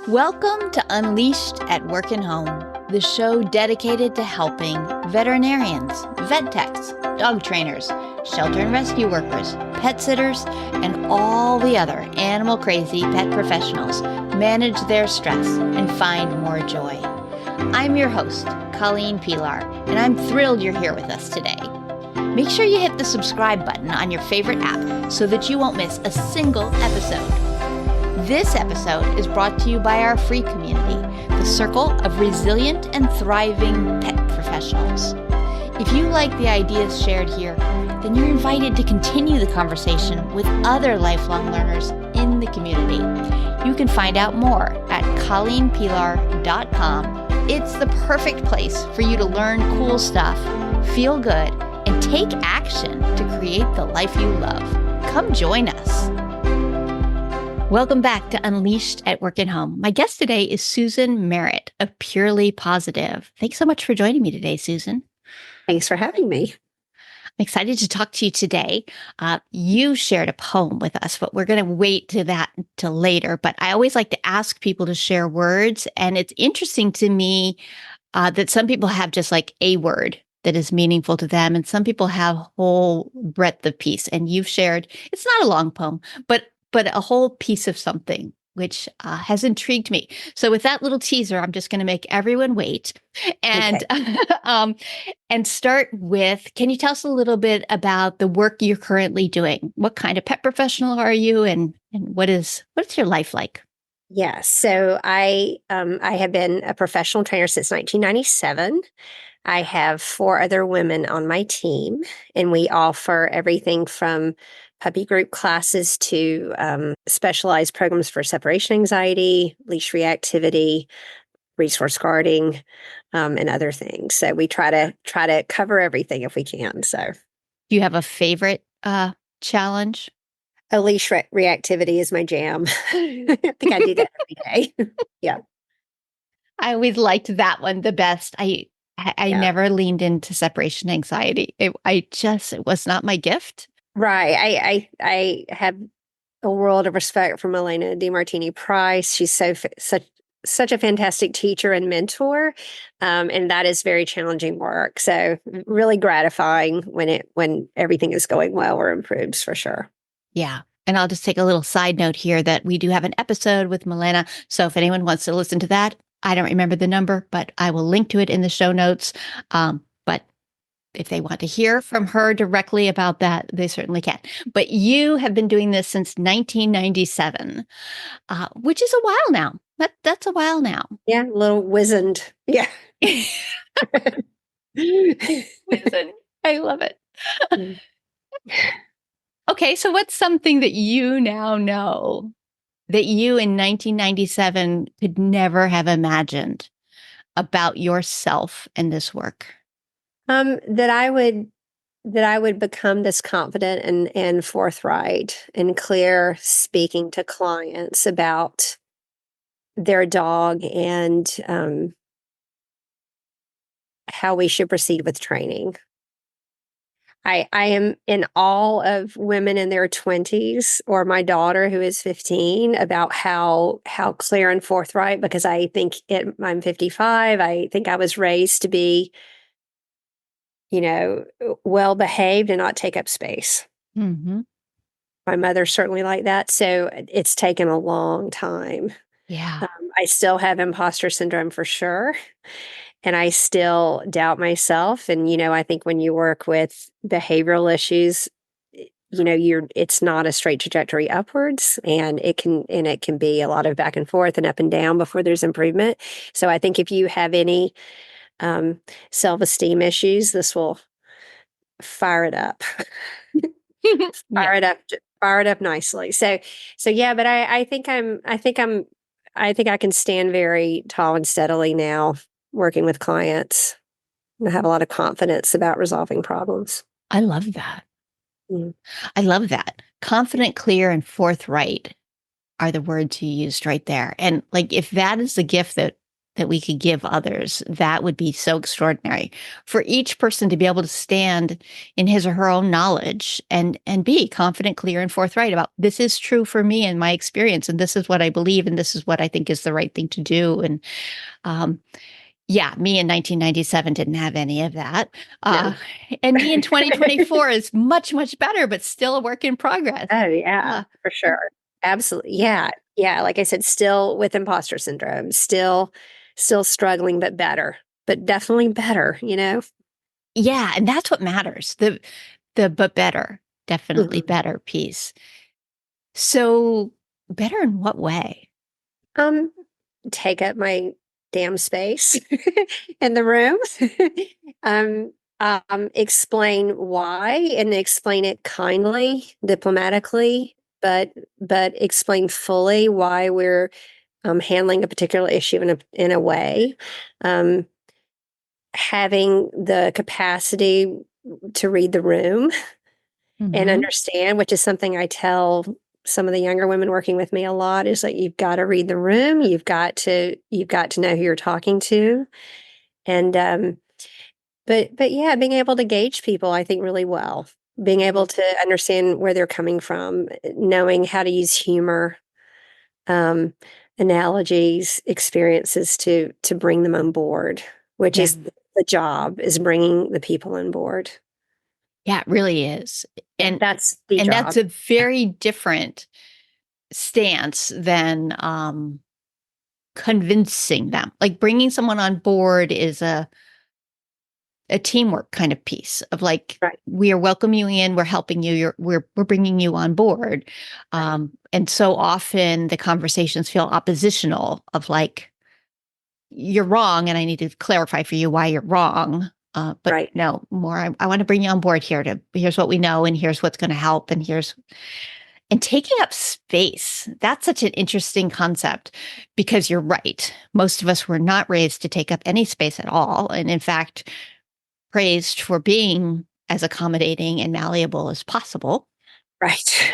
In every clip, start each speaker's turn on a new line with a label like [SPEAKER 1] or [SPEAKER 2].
[SPEAKER 1] Welcome to Unleashed at Work and Home, the show dedicated to helping veterinarians, vet techs, dog trainers, shelter and rescue workers, pet sitters, and all the other animal crazy pet professionals manage their stress and find more joy. I'm your host, Colleen Pilar, and I'm thrilled you're here with us today. Make sure you hit the subscribe button on your favorite app so that you won't miss a single episode. This episode is brought to you by our free community, the Circle of Resilient and Thriving Pet Professionals. If you like the ideas shared here, then you're invited to continue the conversation with other lifelong learners in the community. You can find out more at colleenpilar.com. It's the perfect place for you to learn cool stuff, feel good, and take action to create the life you love. Come join us. Welcome back to Unleashed at Work and Home. My guest today is Susan Marett of Purely Positive. Thanks so much for joining me today, Susan.
[SPEAKER 2] Thanks for having me.
[SPEAKER 1] I'm excited to talk to you today. You shared a poem with us, but we're going to wait to that till later. But I always like to ask people to share words. And it's interesting to me that some people have just like a word that is meaningful to them. And some people have whole breadth of piece. And you've shared, it's not a long poem, but a whole piece of something, which has intrigued me. So with that little teaser, I'm just going to make everyone wait and and start with, can you tell us a little bit about the work you're currently doing? What kind of pet professional are you, and what's your life like?
[SPEAKER 2] Yes. So I have been a professional trainer since 1997. I have 4 other women on my team, and we offer everything from puppy group classes to specialized programs for separation anxiety, leash reactivity, resource guarding, and other things. So we try to cover everything if we can. So,
[SPEAKER 1] Do you have a favorite challenge?
[SPEAKER 2] leash reactivity is my jam. I think I do that every day. Yeah.
[SPEAKER 1] I always liked that one the best. I never leaned into separation anxiety. It was not my gift.
[SPEAKER 2] Right. I have a world of respect for Milena DeMartini Price. She's such a fantastic teacher and mentor. And that is very challenging work. So really gratifying when everything is going well or improves for sure.
[SPEAKER 1] Yeah. And I'll just take a little side note here that we do have an episode with Milena. So if anyone wants to listen to that, I don't remember the number, but I will link to it in the show notes. But if they want to hear from her directly about that, they certainly can. But you have been doing this since 1997, which is a while now. That's a while now.
[SPEAKER 2] Yeah, a little wizened. Yeah.
[SPEAKER 1] Wizened. I love it. Okay, so what's something that you now know that you in 1997 could never have imagined about yourself and this work?
[SPEAKER 2] That I would become this confident and forthright and clear speaking to clients about their dog and how we should proceed with training. I am in awe of women in their 20s or my daughter who is 15 about how clear and forthright, because I think I'm 55. I think I was raised to be, well behaved and not take up space.
[SPEAKER 1] Mm-hmm.
[SPEAKER 2] My mother's certainly like that. So it's taken a long time.
[SPEAKER 1] Yeah.
[SPEAKER 2] I still have imposter syndrome for sure. And I still doubt myself. And, I think when you work with behavioral issues, it's not a straight trajectory upwards, and it can be a lot of back and forth and up and down before there's improvement. So I think if you have any self-esteem issues, this will fire it up. Fire it up nicely. So yeah, but I think I can stand very tall and steadily now working with clients. And I have a lot of confidence about resolving problems.
[SPEAKER 1] I love that.
[SPEAKER 2] Mm.
[SPEAKER 1] I love that. Confident, clear, and forthright are the words you used right there. And like, if that is the gift that that we could give others, that would be so extraordinary for each person to be able to stand in his or her own knowledge and be confident, clear, and forthright about this is true for me and my experience, and this is what I believe, and this is what I think is the right thing to do. And um, yeah, me in 1997 didn't have any of that. Uh,
[SPEAKER 2] No.
[SPEAKER 1] and me in 2024 is much, much better, but still a work in progress.
[SPEAKER 2] Oh, yeah,
[SPEAKER 1] Uh,
[SPEAKER 2] for sure. Absolutely. Yeah. Yeah. Like I said, still with imposter syndrome, still struggling, but better, but definitely better, you know?
[SPEAKER 1] yeah, and that's what matters. The but better, definitely
[SPEAKER 2] Mhm.
[SPEAKER 1] better piece. So better in what way?
[SPEAKER 2] Um, take up my damn space in the room. um, explain why and explain it kindly, diplomatically, but explain fully why we're handling a particular issue in a way. Um, having the capacity to read the room and
[SPEAKER 1] Hmm.
[SPEAKER 2] understand, which is something I tell some of the younger women working with me a lot, is that you've got to read the room. You've got to know who you're talking to. And but yeah, being able to gauge people, I think, really well. Being able to understand where they're coming from, knowing how to use humor, um, analogies, experiences to bring them on board, which
[SPEAKER 1] Yeah.
[SPEAKER 2] is the job, is bringing the people on board.
[SPEAKER 1] Yeah, it really is.
[SPEAKER 2] Yeah,
[SPEAKER 1] And
[SPEAKER 2] that's the
[SPEAKER 1] and that's
[SPEAKER 2] job.
[SPEAKER 1] a very different stance than convincing them. Like bringing someone on board is a teamwork kind of piece of like
[SPEAKER 2] Right,
[SPEAKER 1] we are welcoming you in, we're helping you, we're bringing you on board.
[SPEAKER 2] right,
[SPEAKER 1] And so often the conversations feel oppositional of like you're wrong and I need to clarify for you why you're wrong. But
[SPEAKER 2] right.
[SPEAKER 1] no, more, I want to bring you on board here to here's what we know and here's what's going to help and here's and taking up space. That's such an interesting concept because you're right. Most of us were not raised to take up any space at all. And in fact, praised for being as accommodating and malleable as possible.
[SPEAKER 2] Right.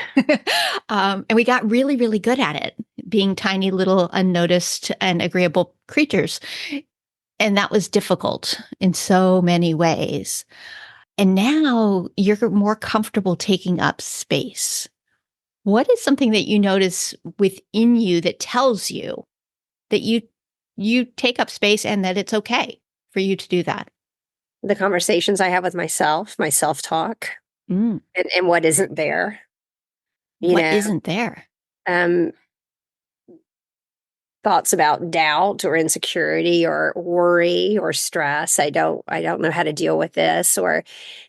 [SPEAKER 1] And we got really, really good at it, being tiny little unnoticed and agreeable creatures. And that was difficult in so many ways. And now you're more comfortable taking up space. What is something that you notice within you that tells you that you take up space and that it's okay for you to do that?
[SPEAKER 2] The conversations I have with myself, my self-talk,
[SPEAKER 1] Mm,
[SPEAKER 2] and what isn't there, you
[SPEAKER 1] what
[SPEAKER 2] know,
[SPEAKER 1] isn't there?
[SPEAKER 2] um, thoughts about doubt or insecurity or worry or stress. I don't know how to deal with this. Or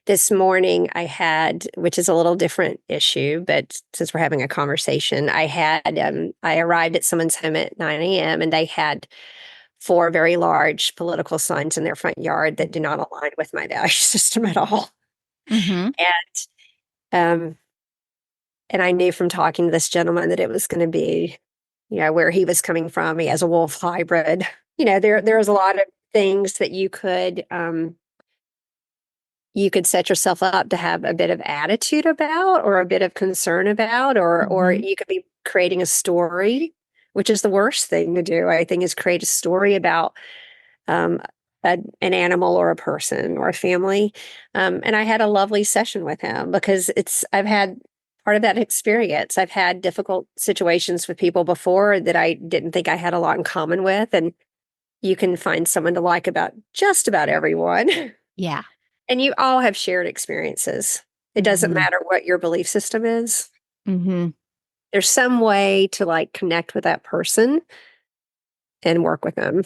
[SPEAKER 2] this morning I had, which is a little different issue, but since we're having a conversation, I arrived at someone's home at 9 a.m. and they had four very large political signs in their front yard that do not align with my value system at all.
[SPEAKER 1] Mm-hmm.
[SPEAKER 2] And and I knew from talking to this gentleman that it was going to be, where he was coming from. He has a wolf hybrid. There's a lot of things that you could set yourself up to have a bit of attitude about, or a bit of concern about, or
[SPEAKER 1] Mm-hmm.
[SPEAKER 2] you could be creating a story, which is the worst thing to do, I think, is create a story about um, an animal or a person or a family. And I had a lovely session with him because I've had part of that experience. I've had difficult situations with people before that I didn't think I had a lot in common with. And you can find someone to like about just about everyone.
[SPEAKER 1] Yeah.
[SPEAKER 2] And you all have shared experiences. It doesn't
[SPEAKER 1] Mm-hmm.
[SPEAKER 2] matter what your belief system is.
[SPEAKER 1] Mm-hmm.
[SPEAKER 2] There's some way to like connect with that person and work with them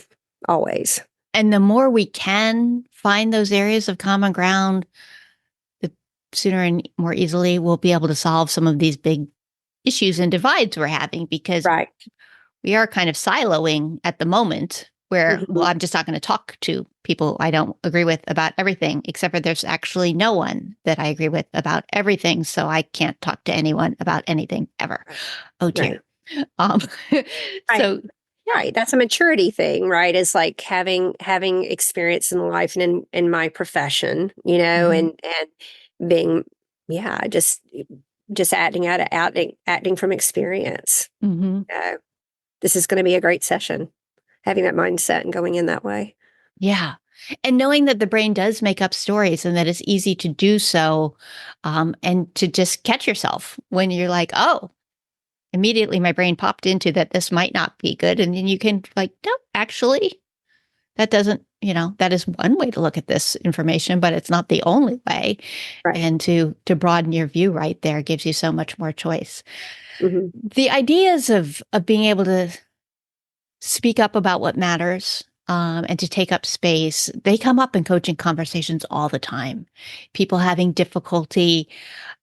[SPEAKER 2] always.
[SPEAKER 1] And the more we can find those areas of common ground, the sooner and more easily we'll be able to solve some of these big issues and divides we're having because
[SPEAKER 2] Right.
[SPEAKER 1] we are kind of siloing at the moment where, well,
[SPEAKER 2] Mhm.
[SPEAKER 1] I'm just not going to talk to people I don't agree with about everything, except for there's actually no one that I agree with about everything. So I can't talk to anyone about anything ever.
[SPEAKER 2] Right.
[SPEAKER 1] Oh, dear.
[SPEAKER 2] Right.
[SPEAKER 1] Um,
[SPEAKER 2] Right.
[SPEAKER 1] so, yeah.
[SPEAKER 2] Right. That's a maturity thing, right? Is like having experience in life and in my profession,
[SPEAKER 1] Mhm.
[SPEAKER 2] and being, yeah, just acting from experience.
[SPEAKER 1] Mhm.
[SPEAKER 2] This is going to be a great session. having that mindset and going in that way.
[SPEAKER 1] Yeah. And knowing that the brain does make up stories and that it's easy to do so, and to just catch yourself when you're like, oh, immediately my brain popped into that this might not be good. And then you can like, no, actually, that doesn't, that is one way to look at this information, but it's not the only way.
[SPEAKER 2] Right.
[SPEAKER 1] And to broaden your view right there gives you so much more choice.
[SPEAKER 2] Hmm.
[SPEAKER 1] The ideas of being able to speak up about what matters, and to take up space, they come up in coaching conversations all the time. People having difficulty,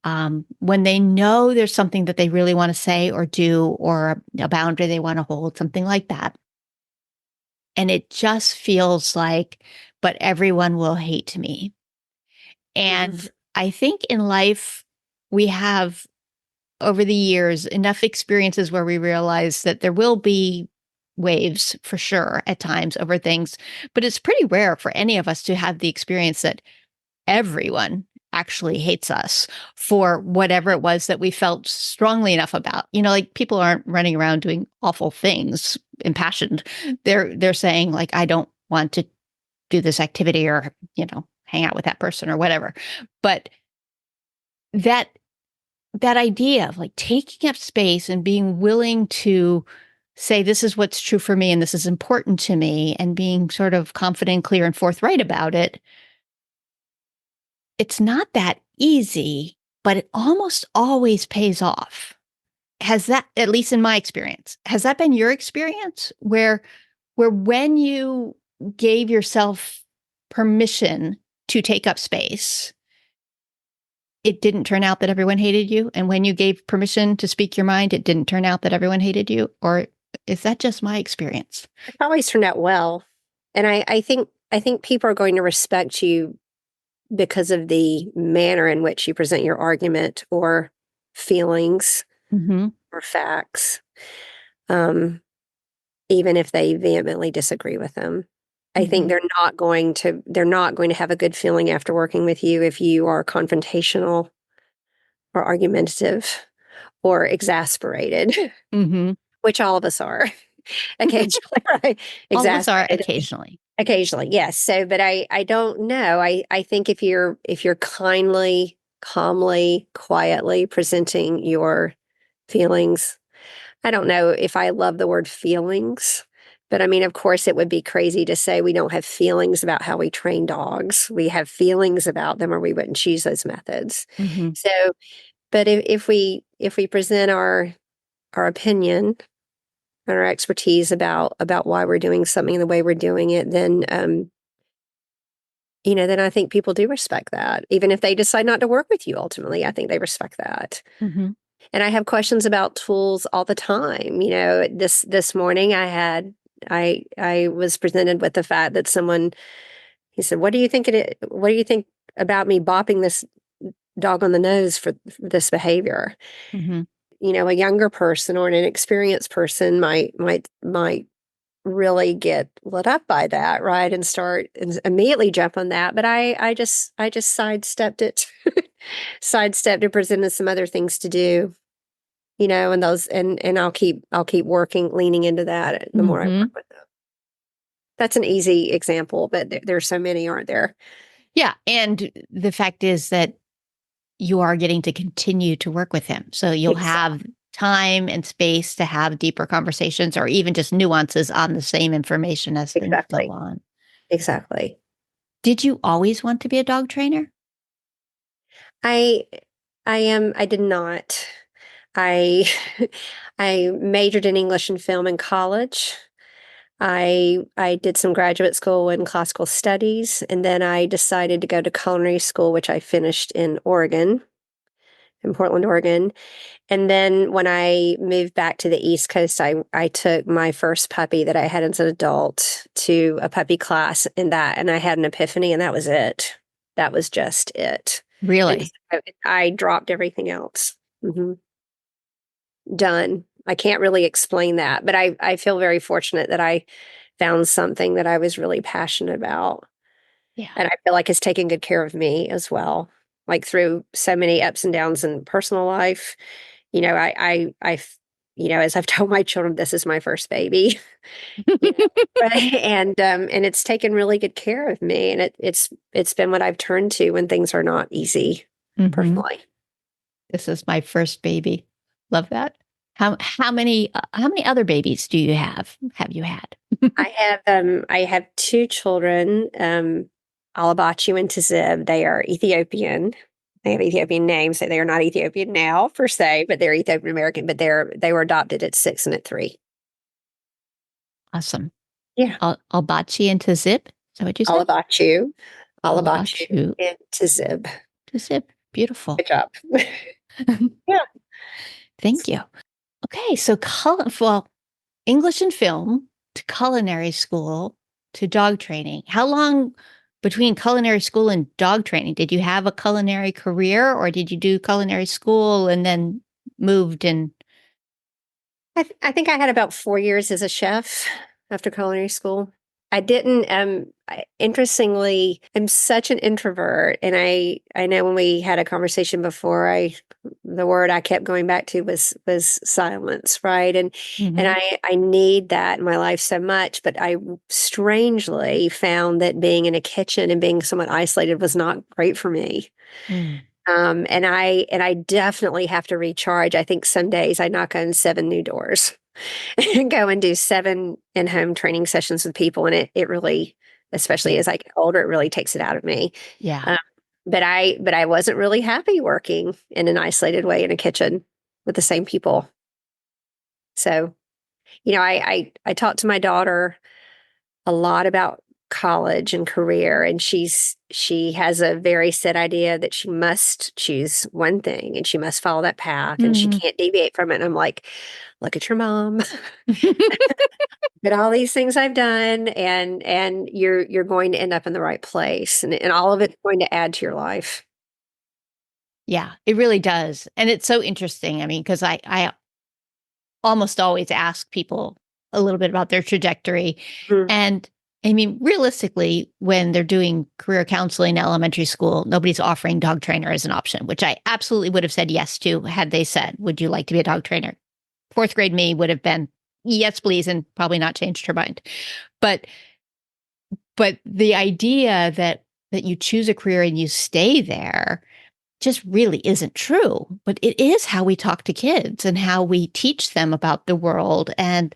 [SPEAKER 1] when they know there's something that they really want to say or do, or a boundary they want to hold, something like that. And it just feels like, but everyone will hate me.
[SPEAKER 2] Hmm.
[SPEAKER 1] And I think in life, we have over the years enough experiences where we realize that there will be waves for sure at times over things, but it's pretty rare for any of us to have the experience that everyone actually hates us for whatever it was that we felt strongly enough about. Like people aren't running around doing awful things impassioned. They're saying like, I don't want to do this activity, or, hang out with that person or whatever. But that that idea of like taking up space and being willing to say, this is what's true for me and this is important to me, and being sort of confident, clear, and forthright about it, it's not that easy, but it almost always pays off. Has that, at least in my experience, has that been your experience where when you gave yourself permission to take up space, it didn't turn out that everyone hated you? And when you gave permission to speak your mind, it didn't turn out that everyone hated you? Or is that just my experience?
[SPEAKER 2] It always turned out well. And I think people are going to respect you because of the manner in which you present your argument or feelings
[SPEAKER 1] Mm-hmm.
[SPEAKER 2] or facts, um, even if they vehemently disagree with them. I think
[SPEAKER 1] Mm-hmm.
[SPEAKER 2] they're not going to have a good feeling after working with you if you are confrontational or argumentative or exasperated,
[SPEAKER 1] Mm-hmm.
[SPEAKER 2] which all of us are occasionally, right?
[SPEAKER 1] All of us are
[SPEAKER 2] Exasperated
[SPEAKER 1] occasionally.
[SPEAKER 2] occasionally, yes. So, but I don't know. I think if you're kindly, calmly, quietly presenting your feelings, I don't know if I love the word feelings, but I mean, of course, it would be crazy to say we don't have feelings about how we train dogs. We have feelings about them, or we wouldn't choose those methods.
[SPEAKER 1] Mm-hmm.
[SPEAKER 2] So, but if we present our opinion and our expertise about why we're doing something the way we're doing it, then then I think people do respect that. Even if they decide not to work with you ultimately, I think they respect that.
[SPEAKER 1] Mm-hmm.
[SPEAKER 2] And I have questions about tools all the time. This morning I was presented with the fact that someone he said, "What do you think what do you think about me bopping this dog on the nose for this behavior?"
[SPEAKER 1] Mm-hmm.
[SPEAKER 2] A younger person or an inexperienced person might really get lit up by that, right? And start and immediately jump on that. But I just sidestepped it, sidestepped and presented some other things to do, and those and I'll keep working, leaning into that the more I
[SPEAKER 1] Mm-hmm.
[SPEAKER 2] work with them. That's an easy example, but there's so many, aren't there?
[SPEAKER 1] Yeah. And the fact is that you are getting to continue to work with him. So you'll
[SPEAKER 2] Exactly.
[SPEAKER 1] have time and space to have deeper conversations, or even just nuances on the same information as things go
[SPEAKER 2] Exactly.
[SPEAKER 1] on.
[SPEAKER 2] Exactly.
[SPEAKER 1] Did you always want to be a dog trainer?
[SPEAKER 2] I I did not. I I majored in English and film in college. I did some graduate school in classical studies, and then I decided to go to culinary school, which I finished in Portland, Oregon. And then when I moved back to the East Coast, I took my first puppy that I had as an adult to a puppy class, and I had an epiphany, and that was it. That was just it. And
[SPEAKER 1] Really?
[SPEAKER 2] so I dropped everything else. Mhm. Done. I can't really explain that, but I feel very fortunate that I found something that I was really passionate about,
[SPEAKER 1] Yeah.
[SPEAKER 2] and I feel like it's taken good care of me as well. Like, through so many ups and downs in personal life, I as I've told my children, this is my first baby, you know, and it's taken really good care of me, and it's been what I've turned to when things are not easy
[SPEAKER 1] Mhm.
[SPEAKER 2] personally.
[SPEAKER 1] This is my first baby. Love that. How many other babies do you have? Have you had?
[SPEAKER 2] I have two children, Alabachu and Tazib. They are Ethiopian. They have Ethiopian names, so they are not Ethiopian now per se, but they're Ethiopian American. But they were adopted at 6 and at 3.
[SPEAKER 1] Awesome.
[SPEAKER 2] Yeah,
[SPEAKER 1] Albachi and Tazip. Is that what you said?
[SPEAKER 2] Alabachu, Alabachu,
[SPEAKER 1] Alabachu
[SPEAKER 2] and Tazib.
[SPEAKER 1] Tazip. Beautiful.
[SPEAKER 2] Good job. Yeah.
[SPEAKER 1] Thank you. Okay, so well, English and film to culinary school to dog training. How long between culinary school and dog training? Did you have a culinary career, or did you do culinary school and then moved and
[SPEAKER 2] I think I had about 4 years as a chef after culinary school. I didn't, interestingly, I'm such an introvert, and I know when we had a conversation before, the word I kept going back to was silence, right? And
[SPEAKER 1] Mhm.
[SPEAKER 2] I need that in my life so much, but I strangely found that being in a kitchen and being somewhat isolated was not great for me.
[SPEAKER 1] Mm.
[SPEAKER 2] And I definitely have to recharge. I think some days I knock on 7 new doors and go and do 7 in-home training sessions with people, and it really, especially
[SPEAKER 1] Yeah.
[SPEAKER 2] as I get older, it really takes it out of me.
[SPEAKER 1] Yeah.
[SPEAKER 2] Um, but I wasn't really happy working in an isolated way in a kitchen with the same people. So, I talked to my daughter a lot about college and career, and she has a very set idea that she must choose one thing and she must follow that path and she
[SPEAKER 1] Mhm.
[SPEAKER 2] can't deviate from it. And I'm like, look at your mom. But all these things I've done, and you're going to end up in the right place, and all of it's going to add to your life.
[SPEAKER 1] Yeah, it really does. And it's so interesting. I mean, because I almost always ask people a little bit about their trajectory.
[SPEAKER 2] Mhm.
[SPEAKER 1] And I mean, realistically, when they're doing career counseling in elementary school, nobody's offering dog trainer as an option, which I absolutely would have said yes to had they said, would you like to be a dog trainer? Fourth grade me would have been, yes, please, and probably not changed her mind. But the idea that you choose a career and you stay there just really isn't true. But it is how we talk to kids and how we teach them about the world. And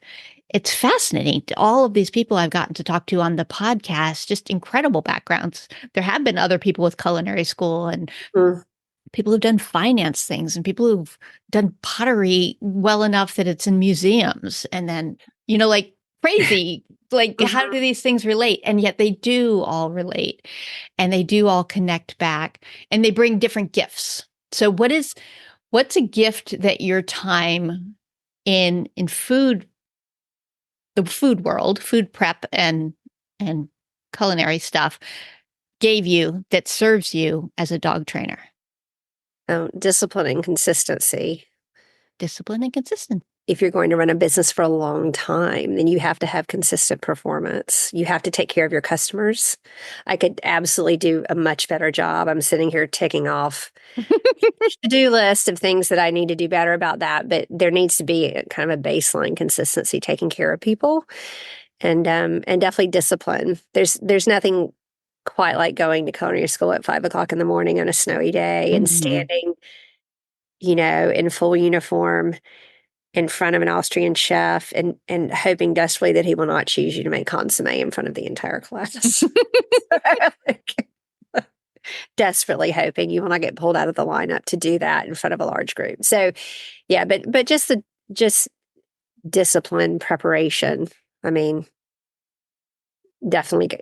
[SPEAKER 1] it's fascinating. All of these people I've gotten to talk to on the podcast, just incredible backgrounds. There have been other people with culinary school and
[SPEAKER 2] Mm.
[SPEAKER 1] people who've done finance things and people who've done pottery well enough that it's in museums. And then, like crazy, like how
[SPEAKER 2] Mhm.
[SPEAKER 1] do these things relate? And yet they do all relate and they do all connect back and they bring different gifts. So what's a gift that your time in food, the food world, food prep and culinary stuff gave you that serves you as a dog trainer?
[SPEAKER 2] Discipline and consistency.
[SPEAKER 1] Discipline and consistent.
[SPEAKER 2] If you're going to run a business for a long time, then you have to have consistent performance. You have to take care of your customers. I could absolutely do a much better job. I'm sitting here ticking off to-do list of things that I need to do better about that, but there needs to be a kind of a baseline consistency taking care of people, and definitely discipline. There's nothing quite like going to culinary school at 5 o'clock in the morning on a snowy day and
[SPEAKER 1] Mhm.
[SPEAKER 2] standing, in full uniform in front of an Austrian chef and hoping desperately that he will not choose you to make consomme in front of the entire class. Like, desperately hoping you will not get pulled out of the lineup to do that in front of a large group. So yeah, but just discipline, preparation. I mean, definitely,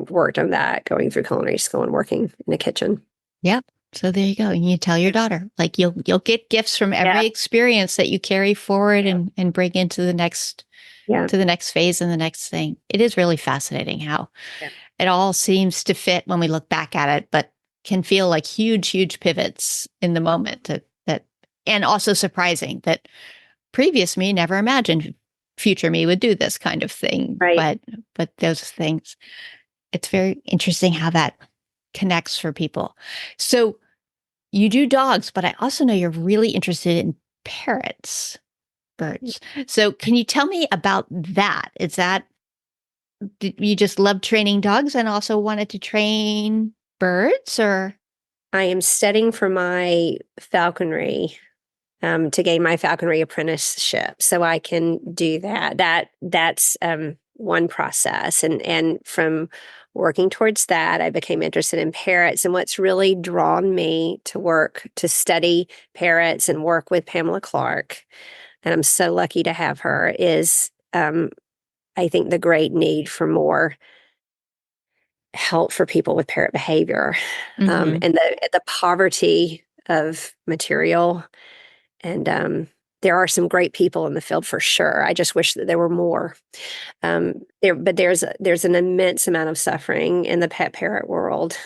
[SPEAKER 2] worked on that going through culinary school and working in a kitchen.
[SPEAKER 1] Yep. So there you go. And you tell your daughter, like you'll get gifts from
[SPEAKER 2] Yeah.
[SPEAKER 1] every experience that you carry forward
[SPEAKER 2] Yeah.
[SPEAKER 1] and bring into the next
[SPEAKER 2] Yeah.
[SPEAKER 1] phase and the next thing. It is really fascinating how
[SPEAKER 2] Yeah.
[SPEAKER 1] it all seems to fit when we look back at it, but can feel like huge pivots in the moment that and also surprising that previous me never imagined future me would do this kind of thing.
[SPEAKER 2] Right.
[SPEAKER 1] But those things, it's very interesting how that connects for people. So you do dogs, but I also know you're really interested in parrots, birds. So can you tell me about that? Did you just love training dogs and also wanted to train birds, or?
[SPEAKER 2] I am studying for my falconry to gain my falconry apprenticeship, so I can do that. That's one process, and from working towards that, I became interested in parrots. And what's really drawn me to study parrots and work with Pamela Clark, and I'm so lucky to have her, is I think the great need for more help for people with parrot behavior,
[SPEAKER 1] Mhm.
[SPEAKER 2] and the poverty of material. And there are some great people in the field for sure. I just wish that there were more. But there's an immense amount of suffering in the pet parrot world,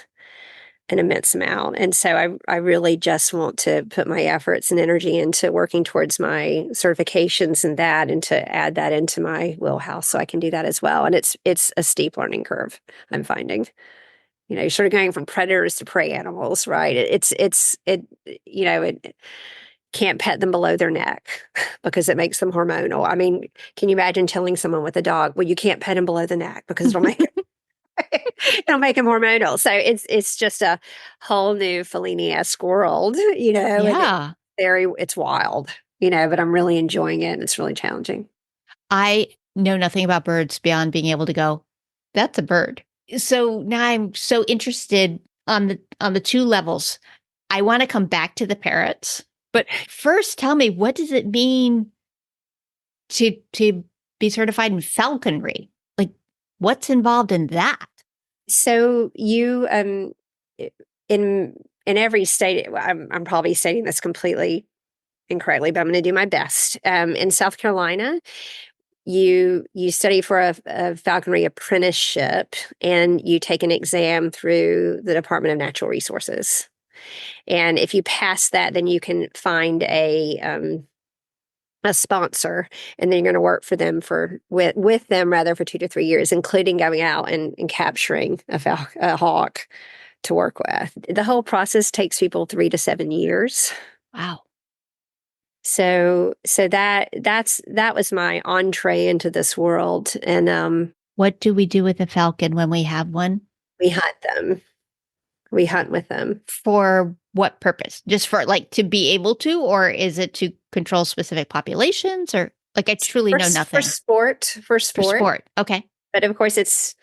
[SPEAKER 2] an immense amount. And so I really just want to put my efforts and energy into working towards my certifications and to add that into my wheelhouse so I can do that as well. And it's a steep learning curve, I'm finding. You're sort of going from predators to prey animals, right? It can't pet them below their neck because it makes them hormonal. I mean, can you imagine telling someone with a dog, well, you can't pet him below the neck because it'll make him hormonal. So it's just a whole new Fellini-esque world, and
[SPEAKER 1] Yeah.
[SPEAKER 2] it's wild, but I'm really enjoying it and it's really challenging.
[SPEAKER 1] I know nothing about birds beyond being able to go, that's a bird. So now I'm so interested on the two levels. I want to come back to the parrots, but first tell me, what does it mean to be certified in falconry? Like, what's involved in that?
[SPEAKER 2] So you in every state, I'm probably stating this completely incorrectly, but I'm going to do my best. In South Carolina, you study for a falconry apprenticeship, and you take an exam through the Department of Natural Resources. And if you pass that, then you can find a sponsor, and then you're going to work for them with them rather for 2 to 3 years, including going out and capturing a hawk to work with. The whole process takes people 3 to 7 years.
[SPEAKER 1] Wow.
[SPEAKER 2] So that was my entree into this world. And
[SPEAKER 1] What do we do with a falcon when we have one?
[SPEAKER 2] we hunt them. We hunt with them.
[SPEAKER 1] For what purpose? Just for like to be able to, or is it to control specific populations, or like I truly know
[SPEAKER 2] For
[SPEAKER 1] nothing.
[SPEAKER 2] sport, for
[SPEAKER 1] For
[SPEAKER 2] sport.
[SPEAKER 1] sport. Okay.
[SPEAKER 2] But of course it's,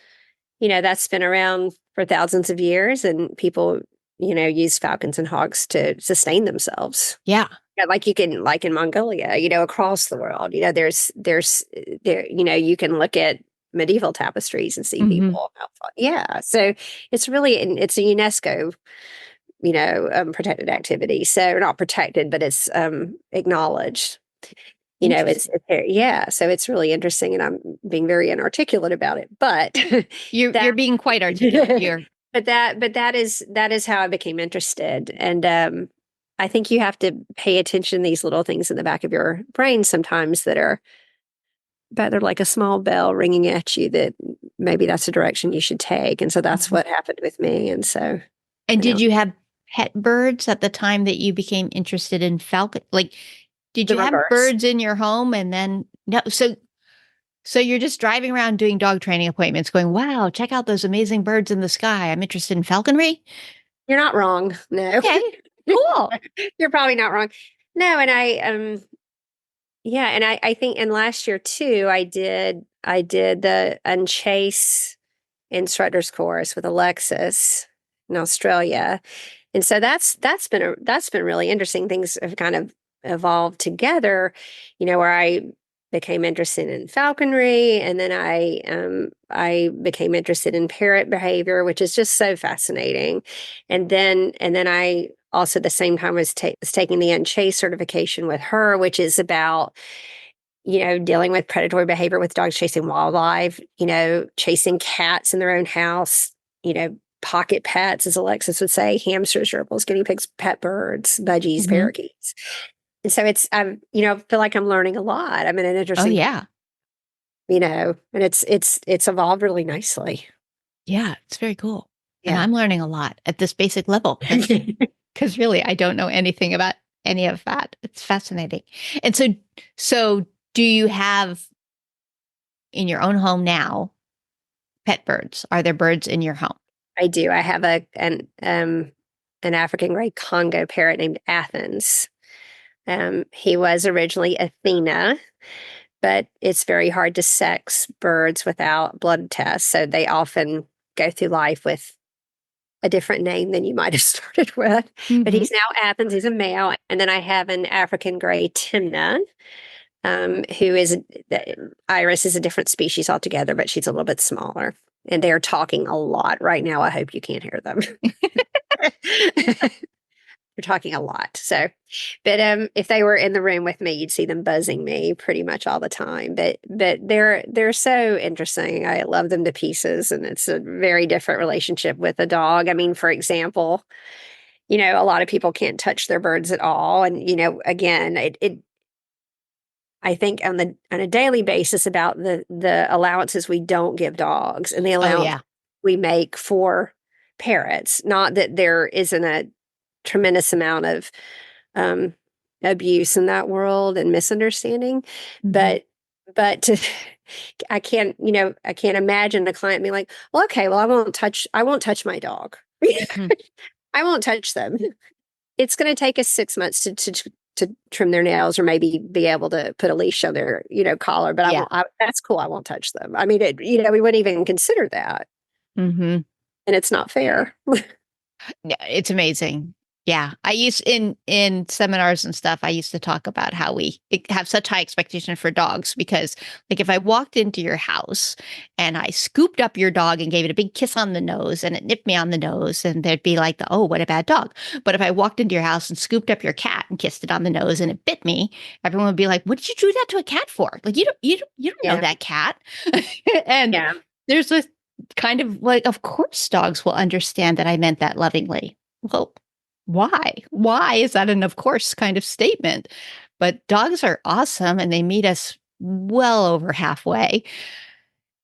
[SPEAKER 2] that's been around for thousands of years, and people, use falcons and hawks to sustain themselves.
[SPEAKER 1] Yeah.
[SPEAKER 2] Yeah, like like in Mongolia, across the world, you can look at medieval tapestries and see
[SPEAKER 1] Hmm.
[SPEAKER 2] people. Yeah. So it's a UNESCO, protected activity. So not protected, but it's acknowledged. Yeah. So it's really interesting, and I'm being very inarticulate about it, but
[SPEAKER 1] You're being quite articulate. You're
[SPEAKER 2] that is how I became interested. And I think you have to pay attention to these little things in the back of your brain sometimes but they're like a small bell ringing at you that maybe that's the direction you should take. And so that's
[SPEAKER 1] Mhm.
[SPEAKER 2] what happened with me. And so,
[SPEAKER 1] And did you have pet birds at the time that you became interested in falcon? Like, did
[SPEAKER 2] the
[SPEAKER 1] you have
[SPEAKER 2] reverse.
[SPEAKER 1] birds in your home and then no? So you're just driving around doing dog training appointments, going, "Wow, check out those amazing birds in the sky. I'm interested in falconry."
[SPEAKER 2] You're not wrong. No,
[SPEAKER 1] Okay, cool.
[SPEAKER 2] you're probably not wrong. No, and yeah, and I think, and last year too, I did the Unchase instructor's course with Alexis in Australia. And so that's been really interesting. Things have kind of evolved together, where I became interested in falconry, and then I became interested in parrot behavior, which is just so fascinating. And then I also at the same time was taking the Unchase certification with her, which is about dealing with predatory behavior with dogs chasing wildlife, chasing cats in their own house, pocket pets, as Alexis would say, hamsters, gerbils, guinea pigs, pet birds, budgies,
[SPEAKER 1] Hmm.
[SPEAKER 2] parakeets. And so I feel like I'm learning a lot. I'm in an
[SPEAKER 1] Oh
[SPEAKER 2] interesting,
[SPEAKER 1] yeah,
[SPEAKER 2] and it's evolved really nicely.
[SPEAKER 1] yeah, it's very cool, and
[SPEAKER 2] Yeah.
[SPEAKER 1] I'm learning a lot at this basic level because really I don't know anything about any of that. It's fascinating. And so do you have in your own home now pet birds? Are there birds in your home?
[SPEAKER 2] I do. I have an African gray Congo parrot named Athens. He was originally Athena, but it's very hard to sex birds without blood tests. So they often go through life with a different name than you might have started with. But he's now Athens. He's a male. And then I have an African gray Timna, who is Iris is a different species altogether, but she's a little bit smaller. And they're talking a lot right now. I hope you can't hear them. They're talking a lot. So, but if they were in the room with me, you'd see them buzzing me pretty much all the time. But they're so interesting. I love them to pieces, and it's a very different relationship with a dog. I mean, for example, a lot of people can't touch their birds at all, and again, it I think on a daily basis about the allowances we don't give dogs and the allowance we make for parrots. Not that there isn't a tremendous amount of abuse in that world and misunderstanding, but I can't imagine a client being like, well, okay, well, I won't touch my dog. I won't touch them. It's going to take us 6 months to trim their nails or maybe be able to put a leash on their, collar, but that's cool. I won't touch them. I mean, we wouldn't even consider that. And it's not fair.
[SPEAKER 1] Yeah, it's amazing. Yeah. I used in seminars and stuff, I used to talk about how we have such high expectation for dogs because like if I walked into your house and I scooped up your dog and gave it a big kiss on the nose and it nipped me on the nose and there'd be like, oh, what a bad dog. But if I walked into your house and scooped up your cat and kissed it on the nose and it bit me, everyone would be like, what did you do that to a cat for? Like, you don't know that cat. And there's this kind of like, of course dogs will understand that I meant that lovingly. Well, why? Why is that an of course kind of statement? But dogs are awesome and they meet us well over halfway.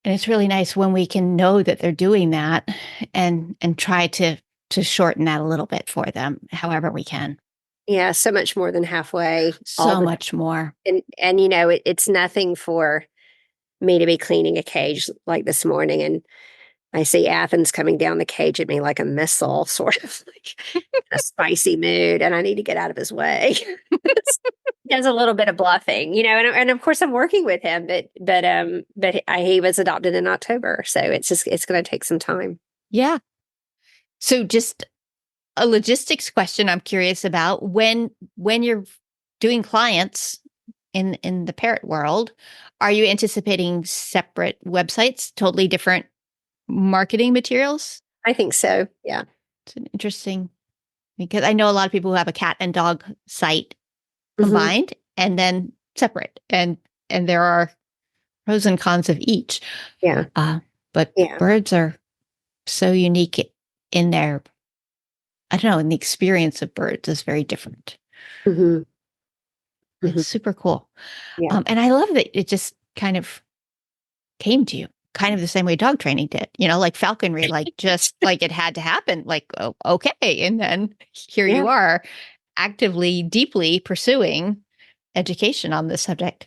[SPEAKER 1] And it's really nice when we can know that they're doing that and try to shorten that a little bit for them, however we can.
[SPEAKER 2] Yeah, so much more than halfway.
[SPEAKER 1] So much more.
[SPEAKER 2] And it's nothing for me to be cleaning a cage like this morning and I see Athens coming down the cage at me like a missile, sort of like in a spicy mood, and I need to get out of his way. He does a little bit of bluffing, and of course I'm working with him, but he was adopted in October, so it's going to take some time.
[SPEAKER 1] Yeah. So just a logistics question I'm curious about when you're doing clients in the parrot world, are you anticipating separate websites, totally different marketing materials?
[SPEAKER 2] I think so. Yeah.
[SPEAKER 1] It's an interesting because I know a lot of people who have a cat and dog site combined and then separate and there are pros and cons of each.
[SPEAKER 2] Yeah.
[SPEAKER 1] But birds are so unique in their, I don't know, in the experience of birds is very different. It's super cool. Yeah. And I love that it just kind of came to you. Kind of the same way dog training did, like falconry, like just like it had to happen, like, oh, okay. And then here you are actively, deeply pursuing education on this subject.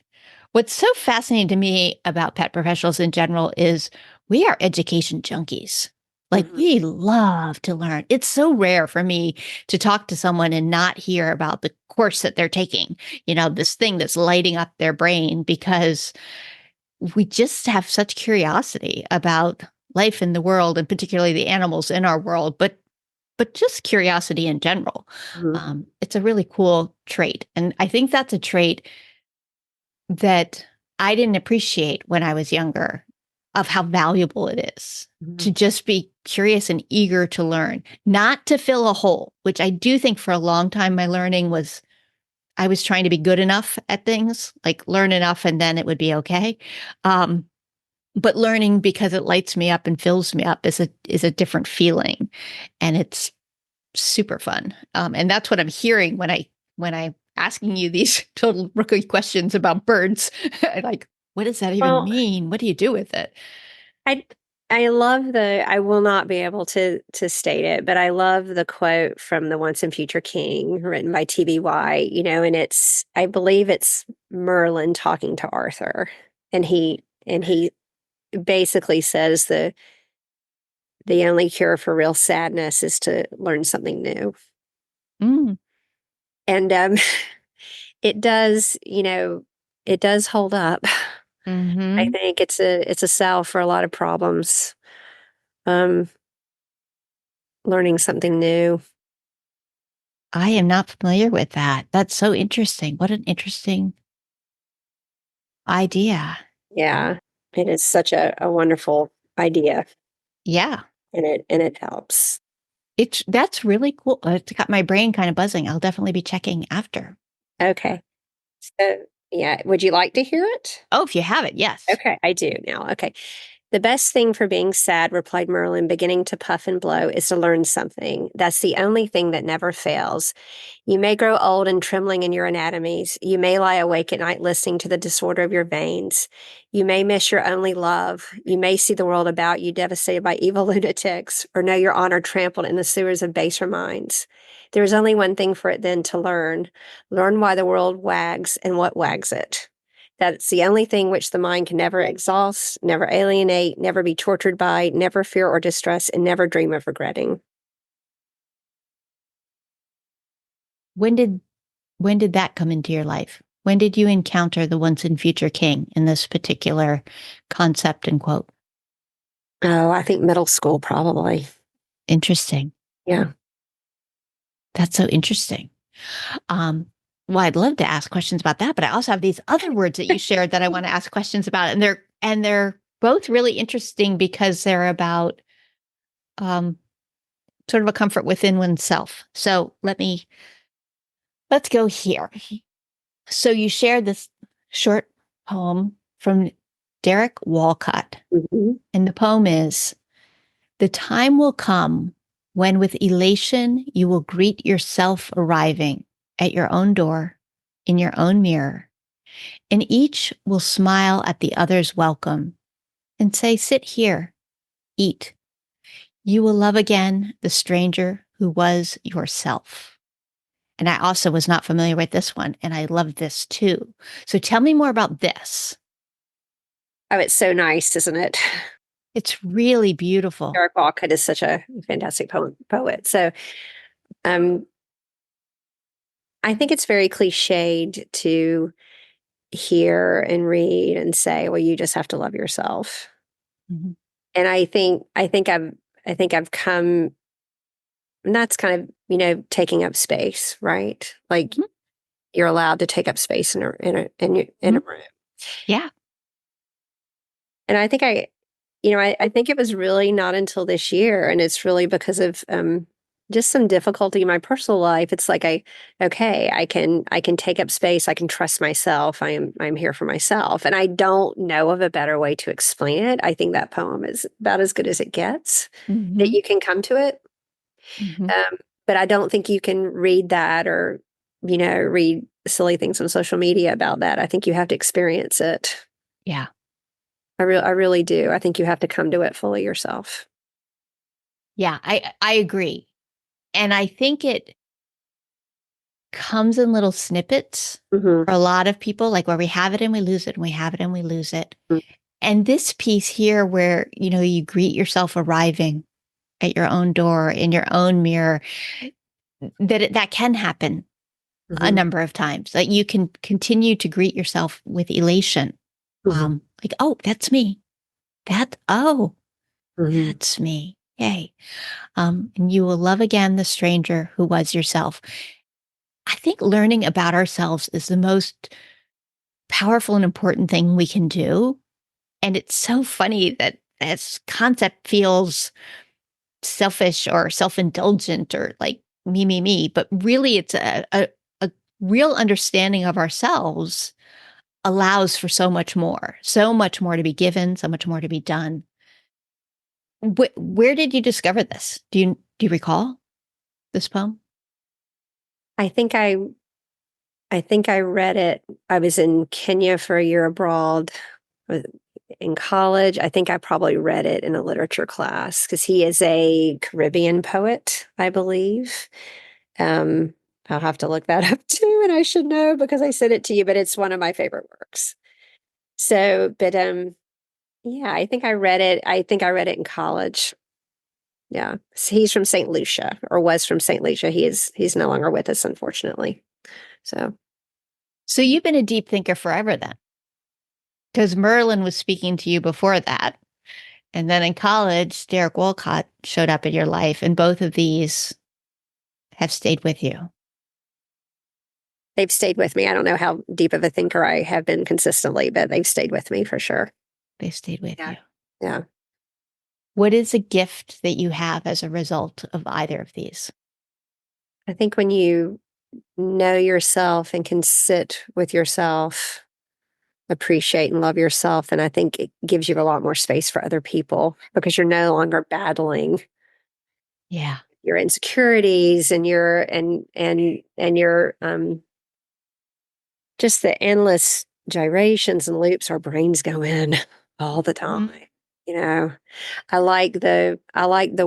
[SPEAKER 1] What's so fascinating to me about pet professionals in general is we are education junkies. Like we love to learn. It's so rare for me to talk to someone and not hear about the course that they're taking, this thing that's lighting up their brain because we just have such curiosity about life in the world and particularly the animals in our world, but just curiosity in general. It's a really cool trait. And I think that's a trait that I didn't appreciate when I was younger of how valuable it is to just be curious and eager to learn, not to fill a hole, which I do think for a long time my learning was I was trying to be good enough at things, like learn enough and then it would be okay. But learning because it lights me up and fills me up is a different feeling. And it's super fun. And that's what I'm hearing when I'm asking you these total rookie questions about birds. Like, what does that even mean? What do you do with it?
[SPEAKER 2] I will not be able to state it, but I love the quote from The Once and Future King written by TBY, and I believe it's Merlin talking to Arthur. And he basically says the only cure for real sadness is to learn something new.
[SPEAKER 1] Mm.
[SPEAKER 2] And it does, it does hold up. I
[SPEAKER 1] Hmm.
[SPEAKER 2] think it's a salve for a lot of problems. Um, Learning something new.
[SPEAKER 1] I am not familiar with that. That's so interesting. What an interesting idea.
[SPEAKER 2] Yeah, it is such a wonderful idea,
[SPEAKER 1] Yeah.
[SPEAKER 2] and it helps.
[SPEAKER 1] That's really cool. It's got my brain kind of buzzing. I'll definitely be checking after.
[SPEAKER 2] Okay. So, yeah, would you like to hear it?
[SPEAKER 1] Oh, if you have it, yes.
[SPEAKER 2] Okay, I do now. Okay. The best thing for being sad, replied Merlin, beginning to puff and blow, is to learn something. That's the only thing that never fails. You may grow old and trembling in your anatomies. You may lie awake at night listening to the disorder of your veins. You may miss your only love. You may see the world about you devastated by evil lunatics, or know your honor trampled in the sewers of baser minds. There is only one thing for it then to learn. Learn why the world wags and what wags it. That's the only thing which the mind can never exhaust, never alienate, never be tortured by, never fear or distress, and never dream of regretting.
[SPEAKER 1] When did when did that come into your life? When did you encounter the once and future king in this particular concept and quote?
[SPEAKER 2] Oh, I think middle school, probably.
[SPEAKER 1] Interesting.
[SPEAKER 2] Yeah.
[SPEAKER 1] That's so interesting. Um, well, I'd love to ask questions about that, but I also have these other words that you shared that I want to ask questions about, and they're both really interesting because they're about um, sort of a comfort within oneself. So let's go here. So you shared this short poem from Derek Walcott,
[SPEAKER 2] Mhm.
[SPEAKER 1] and the poem is: "The time will come when with elation you will greet yourself arriving at your own door, in your own mirror, and each will smile at the other's welcome and say, 'Sit here, eat.' You will love again the stranger who was yourself." And I also was not familiar with this one, and I love this too. So tell me more about this.
[SPEAKER 2] Oh, it's so nice, isn't it?
[SPEAKER 1] It's really beautiful.
[SPEAKER 2] Eric Walcott is such a fantastic poet. So, um, I think it's very cliched to hear and read and say, "Well, you just have to love yourself."
[SPEAKER 1] Mhm.
[SPEAKER 2] And I think I've come, and that's kind of, taking up space, right? Like,
[SPEAKER 1] Mhm.
[SPEAKER 2] you're allowed to take up space in a
[SPEAKER 1] Mhm.
[SPEAKER 2] room.
[SPEAKER 1] Yeah.
[SPEAKER 2] And I think it was really not until this year, and it's really because of just some difficulty in my personal life. It's like okay, I can take up space. I can trust myself. I'm here for myself, and I don't know of a better way to explain it. I think that poem is about as good as it gets. That
[SPEAKER 1] Mhm.
[SPEAKER 2] you can come to it,
[SPEAKER 1] Mhm.
[SPEAKER 2] um, but I don't think you can read that or read silly things on social media about that. I think you have to experience it.
[SPEAKER 1] Yeah.
[SPEAKER 2] I really do. I think you have to come to it fully yourself.
[SPEAKER 1] Yeah, I agree. And I think it comes in little snippets
[SPEAKER 2] Mhm,
[SPEAKER 1] for a lot of people, like where we have it and we lose it, and we have it and we lose it.
[SPEAKER 2] mm,
[SPEAKER 1] And this piece here where, you greet yourself arriving at your own door in your own mirror, that can happen a
[SPEAKER 2] mhm,
[SPEAKER 1] number of times. That you can continue to greet yourself with elation.
[SPEAKER 2] mhm,
[SPEAKER 1] Like, oh, that's me. Oh,
[SPEAKER 2] mhm,
[SPEAKER 1] that's me. Yay. And you will love again the stranger who was yourself. I think learning about ourselves is the most powerful and important thing we can do. And it's so funny that this concept feels selfish or self-indulgent or like me, but really it's a real understanding of ourselves allows for so much more to be given, so much more to be done. Where did you discover this? Do you recall this poem?
[SPEAKER 2] I think I read it. I was in Kenya for a year abroad. in college. I think I probably read it in a literature class because he is a Caribbean poet, I believe. Um, I'll have to look that up too, and I should know because I sent it to you, but it's one of my favorite works. So, but yeah, I think I read it. I think I read it in college. Yeah. So he's from St. Lucia, or was from St. Lucia. He's no longer with us, unfortunately. So
[SPEAKER 1] So you've been a deep thinker forever then, because Merlin was speaking to you before that. And then in college, Derek Walcott showed up in your life, and both of these have stayed with you.
[SPEAKER 2] they've stayed with me. I don't know how deep of a thinker I have been consistently, but they've stayed with me for sure.
[SPEAKER 1] They've stayed with
[SPEAKER 2] Yeah.
[SPEAKER 1] you.
[SPEAKER 2] Yeah.
[SPEAKER 1] What is a gift that you have as a result of either of these?
[SPEAKER 2] I think when you know yourself and can sit with yourself, appreciate and love yourself, then I think it gives you a lot more space for other people because you're no longer battling
[SPEAKER 1] Yeah.
[SPEAKER 2] your insecurities and your just the endless gyrations and loops our brains go in all the time.
[SPEAKER 1] Mhm.
[SPEAKER 2] You know, I like the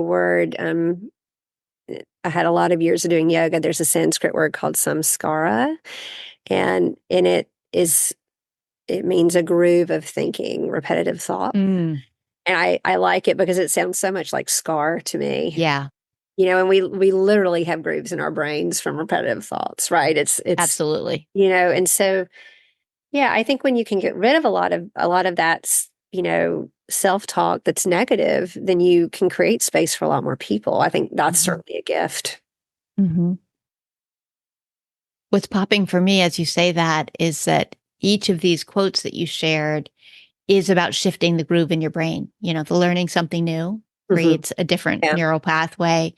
[SPEAKER 2] word. I had a lot of years of doing yoga. There's a Sanskrit word called samskara, and in it means a groove of thinking, repetitive thought.
[SPEAKER 1] Mm,
[SPEAKER 2] And I like it because it sounds so much like scar to me.
[SPEAKER 1] yeah,
[SPEAKER 2] And we literally have grooves in our brains from repetitive thoughts, right? It's
[SPEAKER 1] absolutely.
[SPEAKER 2] and so yeah, I think when you can get rid of a lot of that, self-talk that's negative, then you can create space for a lot more people. I think that's
[SPEAKER 1] Mhm.
[SPEAKER 2] certainly a gift.
[SPEAKER 1] Mhm. What's popping for me as you say that is that each of these quotes that you shared is about shifting the groove in your brain. The learning something new
[SPEAKER 2] Mhm.
[SPEAKER 1] creates a different
[SPEAKER 2] Yeah.
[SPEAKER 1] neural pathway,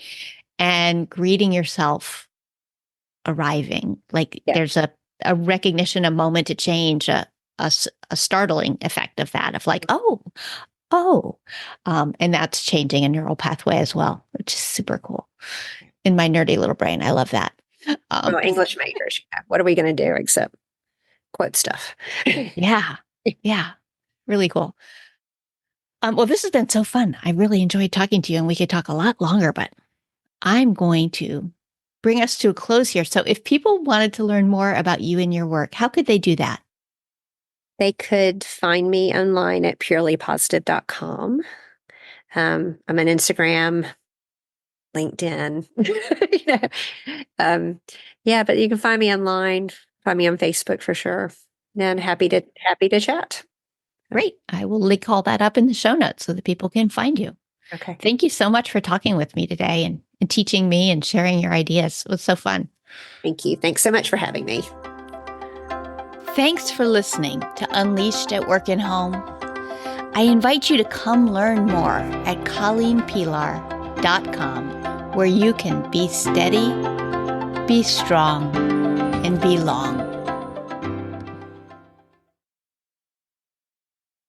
[SPEAKER 1] and greeting yourself arriving. Like
[SPEAKER 2] Yeah.
[SPEAKER 1] there's a recognition, a moment to change, a startling effect of that, of like, oh, and that's changing a neural pathway as well, which is super cool. In my nerdy little brain, I love that.
[SPEAKER 2] Well, English majors, yeah. What are we gonna do except quote stuff?
[SPEAKER 1] Yeah, yeah, really cool. Well, this has been so fun. I really enjoyed talking to you, and we could talk a lot longer, but I'm going to bring us to a close here. So, if people wanted to learn more about you and your work, how could they do that?
[SPEAKER 2] They could find me online at purelypositive.com. I'm on Instagram, LinkedIn. you know. Yeah, but you can find me online, find me on Facebook for sure. And happy to chat.
[SPEAKER 1] Great. I will link all that up in the show notes so that people can find you.
[SPEAKER 2] Okay.
[SPEAKER 1] Thank you so much for talking with me today and teaching me and sharing your ideas. It was so fun.
[SPEAKER 2] Thank you. Thanks so much for having me.
[SPEAKER 1] Thanks for listening to Unleashed at Work and Home. I invite you to come learn more at colleenpilar.com, where you can be steady, be strong, and be long.